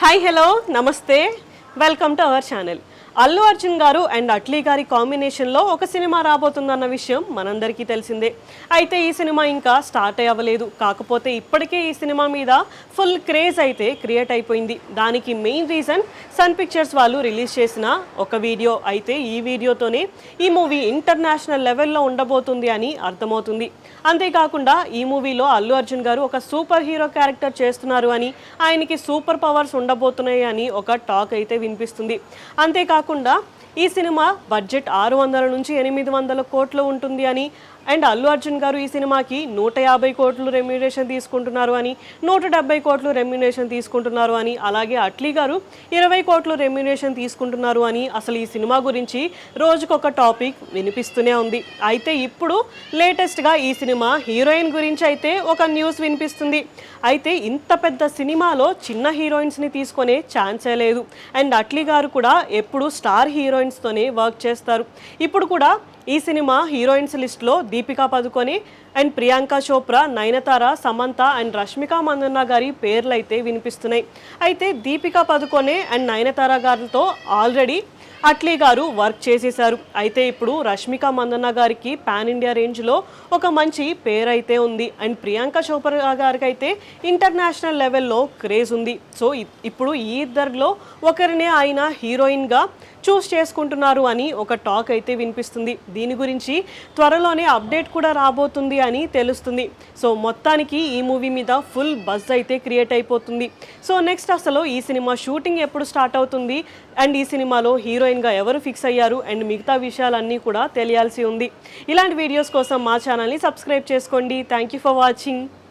Hi hello నమస్తే welcome to our channel. Allu Arjun గారు and Atlee గారి కాంబినేషన్లో ఒక సినిమా రాబోతుందన్న విషయం మనందరికీ తెలిసిందే. అయితే ఈ సినిమా ఇంకా స్టార్ట్ అవ్వలేదు. కాకపోతే ఇప్పటికే ఈ సినిమా మీద ఫుల్ క్రేజ్ అయితే క్రియేట్ అయిపోయింది. దానికి మెయిన్ రీజన్ సన్ పిక్చర్స్ వాళ్ళు రిలీజ్ చేసిన ఒక వీడియో. అయితే ఈ వీడియోతోనే ఈ మూవీ ఇంటర్నేషనల్ లెవెల్లో ఉండబోతుంది అని అర్థమవుతుంది. అంతేకాకుండా ఈ మూవీలో అల్లు అర్జున్ గారు ఒక సూపర్ హీరో క్యారెక్టర్ చేస్తున్నారు అని, ఆయనకి సూపర్ పవర్స్ ఉండబోతున్నాయి అని ఒక టాక్ అయితే వినిపిస్తుంది. అంతేకాకుండా ఈ సినిమా బడ్జెట్ 600 నుంచి 800 కోట్లు ఉంటుంది అని, అండ్ అల్లు అర్జున్ గారు ఈ సినిమాకి 150 కోట్లు రెమ్యునరేషన్ తీసుకుంటున్నారు అని, 170 కోట్లు రెమ్యునరేషన్ తీసుకుంటున్నారు అని, అలాగే అట్లీ గారు 20 కోట్లు రెమ్యునరేషన్ తీసుకుంటున్నారు అని అసలు ఈ సినిమా గురించి రోజుకొక టాపిక్ వినిపిస్తూనే ఉంది. అయితే ఇప్పుడు లేటెస్ట్గా ఈ సినిమా హీరోయిన్ గురించి అయితే ఒక న్యూస్ వినిపిస్తుంది. అయితే ఇంత పెద్ద సినిమాలో చిన్న హీరోయిన్స్ని తీసుకునే ఛాన్సే లేదు. అండ్ అట్లీ గారు కూడా ఎప్పుడు స్టార్ హీరోయిన్స్తోనే వర్క్ చేస్తారు. ఇప్పుడు కూడా ఈ సినిమా హీరోయిన్స్ లిస్ట్లో దీపికా పదుకొని అండ్ ప్రియాంక చోప్రా, నయనతార, సమంత అండ్ రష్మిక మందన్న గారి పేర్లు అయితే వినిపిస్తున్నాయి. అయితే దీపికా పదుకొనే అండ్ నయనతార గారితో ఆల్రెడీ అట్లీ గారు వర్క్ చేసేశారు. అయితే ఇప్పుడు రష్మిక మందన్న గారికి పాన్ ఇండియా రేంజ్లో ఒక మంచి పేరు అయితే ఉంది. అండ్ ప్రియాంక చోప్రా గారికి అయితే ఇంటర్నేషనల్ లెవెల్లో క్రేజ్ ఉంది. సో ఇప్పుడు ఈ ఇద్దరిలో ఒకరినే ఆయన హీరోయిన్గా చూస్ చేసుకుంటున్నారు అని ఒక టాక్ అయితే వినిపిస్తుంది. దీని గురించి త్వరలోనే అప్డేట్ కూడా రాబోతుంది అని తెలుస్తుంది. సో మొత్తానికి ఈ మూవీ మీద ఫుల్ బజ్ అయితే క్రియేట్ అయిపోతుంది. సో నెక్స్ట్ అసలు ఈ సినిమా షూటింగ్ ఎప్పుడు స్టార్ట్ అవుతుంది, అండ్ ఈ సినిమాలో హీరోయిన్గా ఎవరు ఫిక్స్ అయ్యారు, అండ్ మిగతా విషయాలన్నీ కూడా తెలియాల్సి ఉంది. ఇలాంటి వీడియోస్ కోసం మా ఛానల్ని సబ్స్క్రైబ్ చేసుకోండి. Thank you for watching.